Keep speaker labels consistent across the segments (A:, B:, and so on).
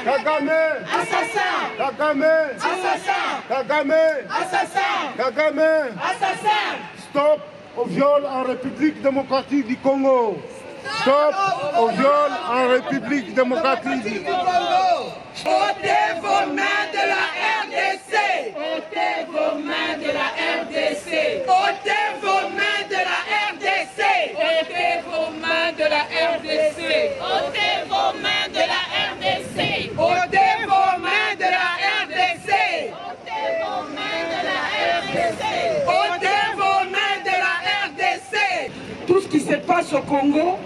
A: Kagame,
B: assassin.
A: Kagame,
B: Assassin.
A: Kagame,
B: Assassin.
A: Kagame.
B: Assassin.
A: Stop au viol en République démocratique du Congo. Stop au viol en République démocratique du Congo.
B: Ôtez vos mains de la RDC. Ôtez vos mains de la RDC. Ôtez vos mains de la RDC. Ôtez vos mains de la RDC. Ôtez vos mains de la RDC. Ôtez vos mains de la RDC. Ôtez vos mains de la RDC. Ôtez vos mains de la RDC.
C: Tout ce qui se passe au Congo,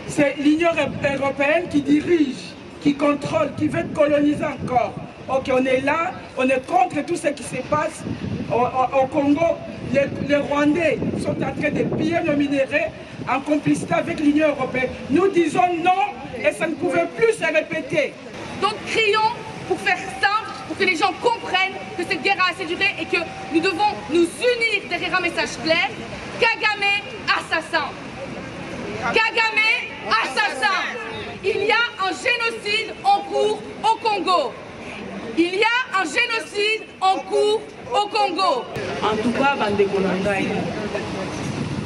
C: c'est l'Union européenne qui dirige, qui contrôle, qui veut coloniser encore. Ok, on est là, on est contre tout ce qui se passe au Congo. Les Rwandais sont en train de piller nos minéraux en complicité avec l'Union européenne. Nous disons non et ça ne pouvait plus se répéter.
D: Donc crions pour faire simple, pour que les gens comprennent que cette guerre a assez duré et que nous devons nous unir derrière un message clair. Kagame, assassin. Kagame, assassin. Il y a un génocide en cours au Congo. Il y a un génocide en cours au Congo.
E: En tout cas, bandeko na ngai,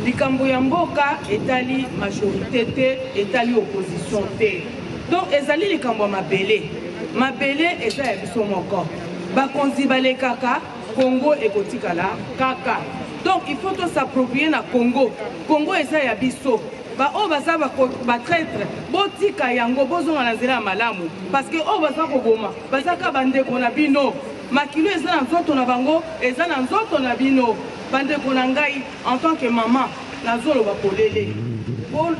E: likambo ya mboka etali majorité te, etali opposition te. Donc ezali likambo mabele. Mabele eza ya biso moko. Bakonzi balekaka, Congo ekotikala kaka. Donc il faut s'approprier na Congo. Congo eza ya biso. O baza ba traître botika yango bozonga na nzela ya malamu parce que o baza koboma baza ka bandeko na bino makilo eza na nzoto na bango eza na nzoto na bino bandeko na ngai en tant que maman nazoloba polele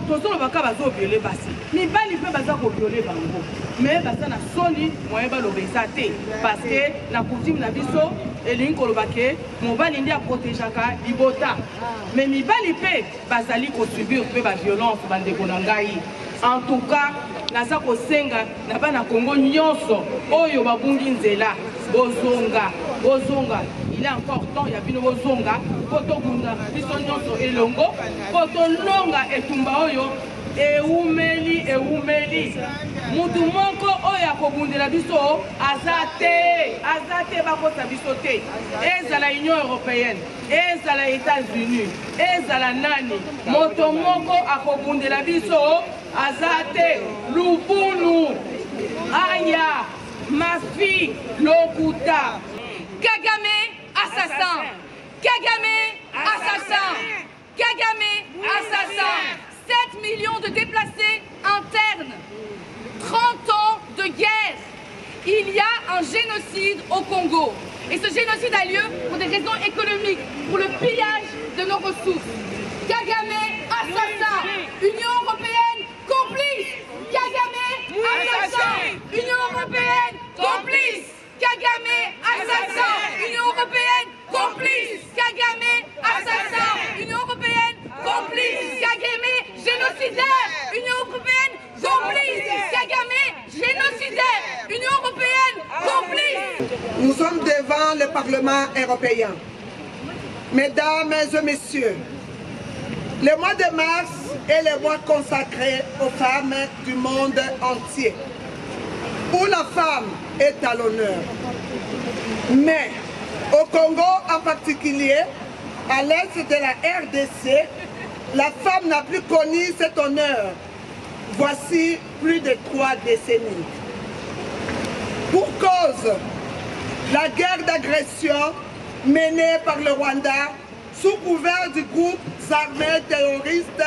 E: tozoloba ka bazoviole basi mibali mpe baza koviole bango mais baza na soni moyen baloba eza te parce que na coutume na biso elingi koloba ke mobali nde aprotegeaka libota mais mibali mpe bazali kosubir mpe baviolence bandeko na ngai. En tout cas naza kosenga na bana Congo nyonso oyo babungi nzela bozonga bozonga. Il est encore temps ya bino bozonga po tokunda biso nyonso elongo po tolonga etumba oyo eumeli mutu moko oyo akobundela biso azate bakota biso te ezala Union européenne ezala États-Unis ezala nani moto moko akobundela biso azate lubunu aya mafi lokuta.
D: Kagame, assassin. Kagame, assassin. Kagame, assassin. 7 millions de déplacés internes. 30 ans de guerre. Il y a un génocide au Congo. Et ce génocide a lieu pour des raisons économiques, pour le pillage de nos ressources. Kagame, assassin. Union européenne, complice. Kagame, assassin. Union européenne, complice. Kagame, assassin. Union européenne, complice. Kagame, assassin. Union européenne, complice. Kagame, génocidaire. Union européenne, complice. Kagame, génocidaire. Union européenne, complice.
F: Nous sommes devant le Parlement européen. Mesdames et messieurs, le mois de mars est le mois consacré aux femmes du monde entier, où la femme est à l'honneur. Mais au Congo en particulier, à l'est de la RDC, la femme n'a plus connu cet honneur. Voici plus de 3 décennies. Pour cause, la guerre d'agression menée par le Rwanda sous couvert du groupe armé terroriste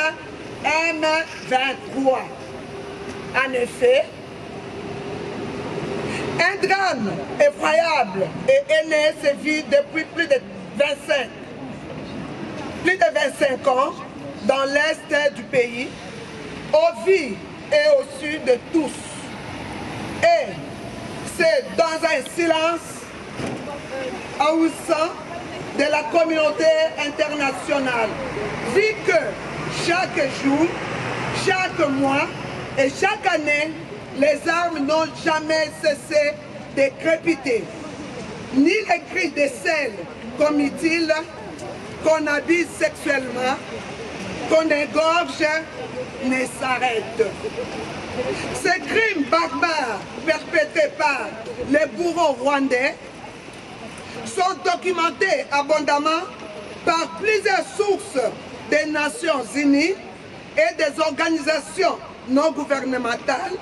F: M23. En effet, un drame effroyable et haineux sévit depuis plus de 25 ans dans l'est du pays, au vu et au sud de tous. Et c'est dans un silence ahouissant de la communauté internationale, vu que chaque jour, chaque mois et chaque année, les armes n'ont jamais cessé de crépiter. Ni les cris de sel, comme dit-il, qu'on abuse sexuellement, qu'on égorge, ne s'arrêtent. Ces crimes barbares perpétrés perpétrés par les bourreaux rwandais sont documentés abondamment par plusieurs sources des Nations Unies et des organisations non gouvernementales,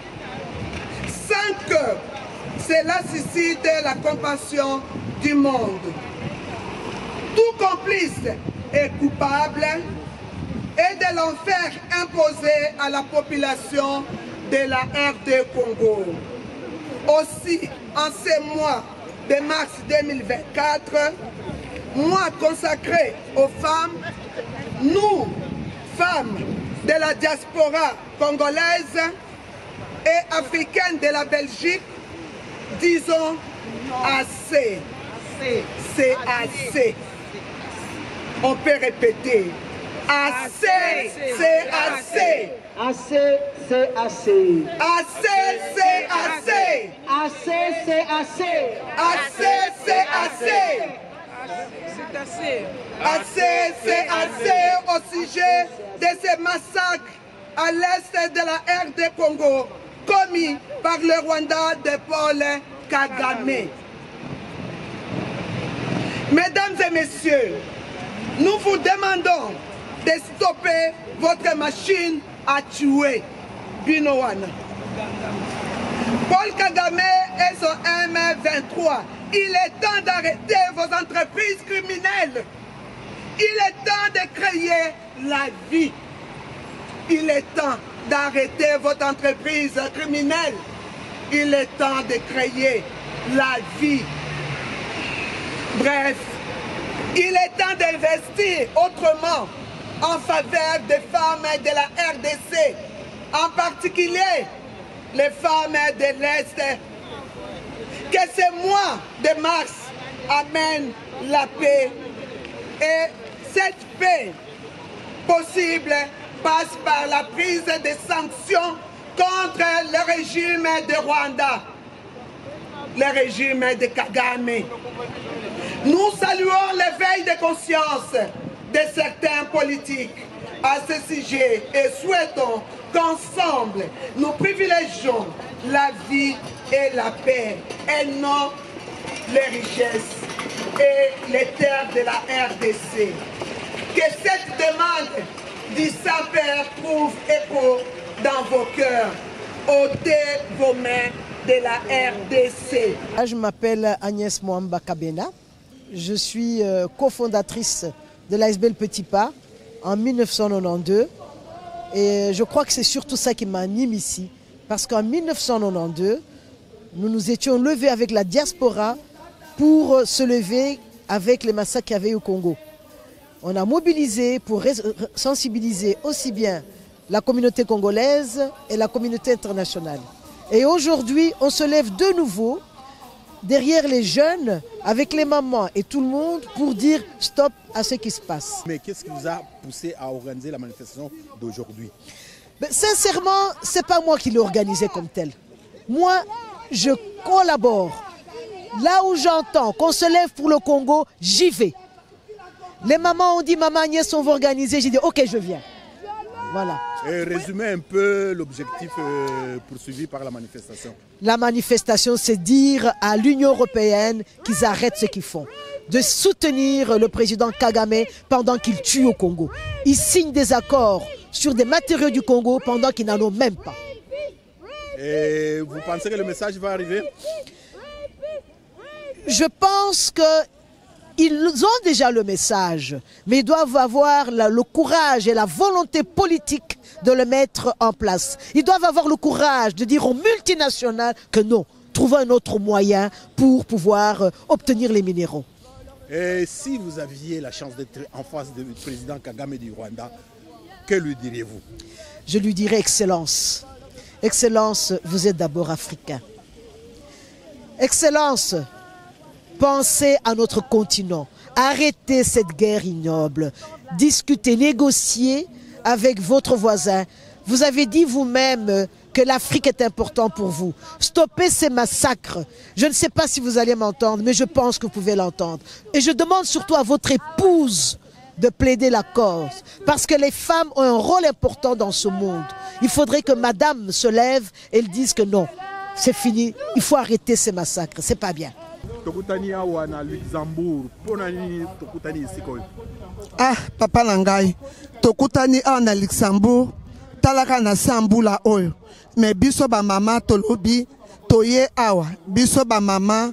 F: sans que cela suscite la compassion du monde. Tout complice est coupable et de l'enfer imposé à la population de la RD Congo. Aussi, en ces mois de mars 2024, mois consacré aux femmes, nous, femmes de la diaspora congolaise et africaine de la Belgique, disons assez. C'est assez. On peut répéter. Assez, c'est assez.
G: Assez, c'est assez.
F: Assez, c'est assez.
G: Assez, c'est assez.
F: Assez, c'est assez.
C: C'est assez.
F: Assez, c'est assez au sujet de ces massacres à l'est de la RD Congo commis par le Rwanda de Paul Kagame. Mesdames et messieurs, nous vous demandons de stopper votre machine à tuer. Binowana. Paul Kagame et son M23. Il est temps d'arrêter vos entreprises criminelles. Il est temps de créer la vie. Il est temps d'arrêter votre entreprise criminelle. Il est temps de créer la vie. Bref, il est temps d'investir autrement en faveur des femmes de la RDC, en particulier les femmes de l'Est. Que ce mois de mars amène la paix. Et cette paix possible passe par la prise des sanctions contre le régime de Rwanda, le régime de Kagame. Nous saluons l'éveil de conscience de certains politiques à ce sujet et souhaitons qu'ensemble nous privilégions la vie et la paix et non les richesses et les terres de la RDC. Que cette demande du Saint-Père trouve écho dans vos cœurs. Ôtez vos mains de la RDC.
G: Je m'appelle Agnès Mwamba Kabena. Je suis cofondatrice de l'ASBL Petit Pas en 1992. Et je crois que c'est surtout ça qui m'anime ici. Parce qu'en 1992, nous nous étions levés avec la diaspora pour se lever avec les massacres qu'il y avait au Congo. On a mobilisé pour sensibiliser aussi bien la communauté congolaise et la communauté internationale. Et aujourd'hui, on se lève de nouveau derrière les jeunes, avec les mamans et tout le monde pour dire stop à ce qui se passe.
H: Mais qu'est-ce qui vous a poussé à organiser la manifestation d'aujourd'hui?
G: Sincèrement, ce n'est pas moi qui l'ai organisé comme tel. Moi, je collabore. Là où j'entends qu'on se lève pour le Congo, j'y vais. Les mamans ont dit, maman Agnès, on va organiser. J'ai dit, ok, je viens. Voilà.
H: Et résumez un peu l'objectif poursuivi par la manifestation.
G: La manifestation, c'est dire à l'Union européenne qu'ils arrêtent ce qu'ils font. De soutenir le président Kagame pendant qu'il tue au Congo. Ils signent des accords sur des matériaux du Congo pendant qu'ils n'en ont même pas.
H: Et vous pensez que le message va arriver?
G: Je pense qu'ils ont déjà le message, mais ils doivent avoir le courage et la volonté politique de le mettre en place. Ils doivent avoir le courage de dire aux multinationales que non, trouvons un autre moyen pour pouvoir obtenir les minéraux.
H: Et si vous aviez la chance d'être en face du président Kagame du Rwanda, que lui diriez-vous?
G: Je lui dirais Excellence. Excellence, vous êtes d'abord africain. Excellence, pensez à notre continent. Arrêtez cette guerre ignoble. Discutez, négociez avec votre voisin. Vous avez dit vous-même que l'Afrique est importante pour vous. Stoppez ces massacres. Je ne sais pas si vous allez m'entendre, mais je pense que vous pouvez l'entendre. Et je demande surtout à votre épouse de plaider la cause. Parce que les femmes ont un rôle important dans ce monde. Il faudrait que madame se lève et dise que non. c'est fini. Il faut arrêter ces massacres, c'est pas bien.
F: Ah, papa Langai, tokutani na Luxembourg, talaka na sambula oyo. Mais biso ba mama tolobi, toye awa, biso ba mama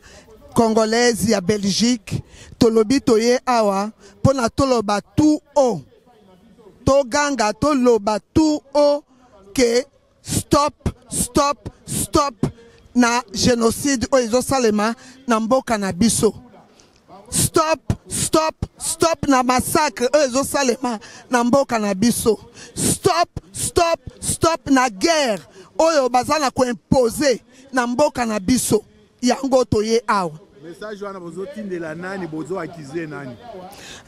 F: congolaise ya Belgique, tolobi toye awa, pona toloba tout haut. Toganga toloba tout haut que stop, stop, stop na génocide oyo salema na mboka na biso. Stop, stop, stop na massacre oyo salema na mboka na biso. Stop, stop, stop na guerre oyo bazana ko imposer na mboka na biso. Yango toye awa.
H: Message wana bozo tindela nani bozo akize nani?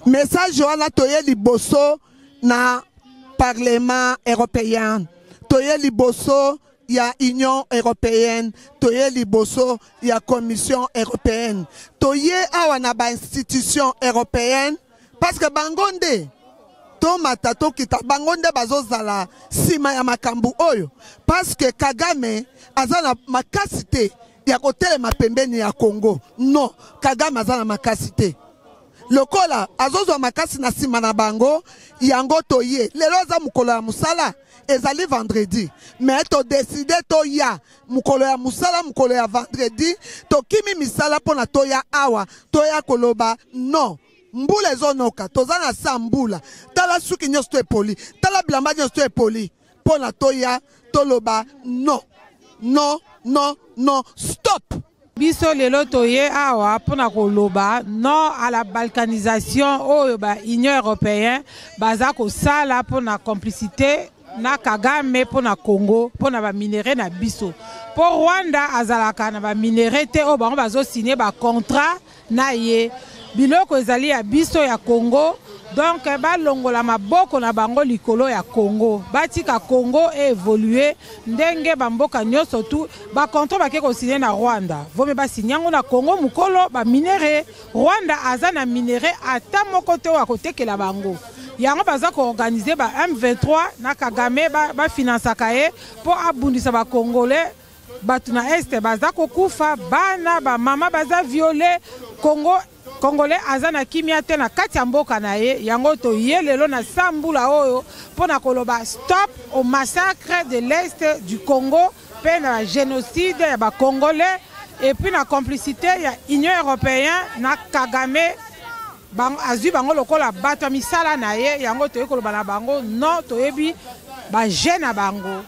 F: Message wana toye liboso na Parlement européen. Toye liboso ya Union européenne, toye liboso ya Commission européenne, toye awa na ba institution européenne parce que bangonde to matato kita bangonde bazozala sima ya makambu oyo parce que Kagame azana makasite ya kotelema pembeni ya Congo. Non, Kagame azana makasite. Lokola azozwa makasi na sima na bango yango toye lelo za mukolo ya musala ezali vendredi mais to décider to ya mukolo ya musala mukolo ya vendredi to kimi misala pona to ya awa to ya koloba non mbula ezonoka toza na sa mbula tala suki nyonso to epoli tala bilamba nyonso to epoli pona to ya toloba non non non non stop.
I: Biso lelo toye awa pona koloba non à la balkanisation oyo ba Union européenne baza ko sala pona complicité na Kagame pona Congo pona ba minéré na biso. Pour Rwanda azalaka na ba minéré te o bango bazo signer ba contrat na ye. Biloko ezali ya biso ya Congo. Donc balongola maboko na bango likolo ya Congo. Batika Congo évolué ndenge bamboka nyonso tu ba contrat ba ke ko signer na Rwanda. Vome ba signer na Congo mukolo ba minéré. Rwanda aza na minéré ata moko te wa kotekela bango. Yango baza ko organiser ba M23 na Kagame ba financaka ye pour abundisa ba Congolais batu na este baza ko kufa bana ba mama baza violé Congolais azana kimia te na kati ya mboka na ye yango to yelelo na sambula oyo pona koloba stop au massacre de l'est du Congo pe na génocide ya ba Congolais et puis na complicité ya Union européenne na Kagame bang azu bango lokola bato misala na ye yango to yekoloba na bango non to yebi ba jeune na bango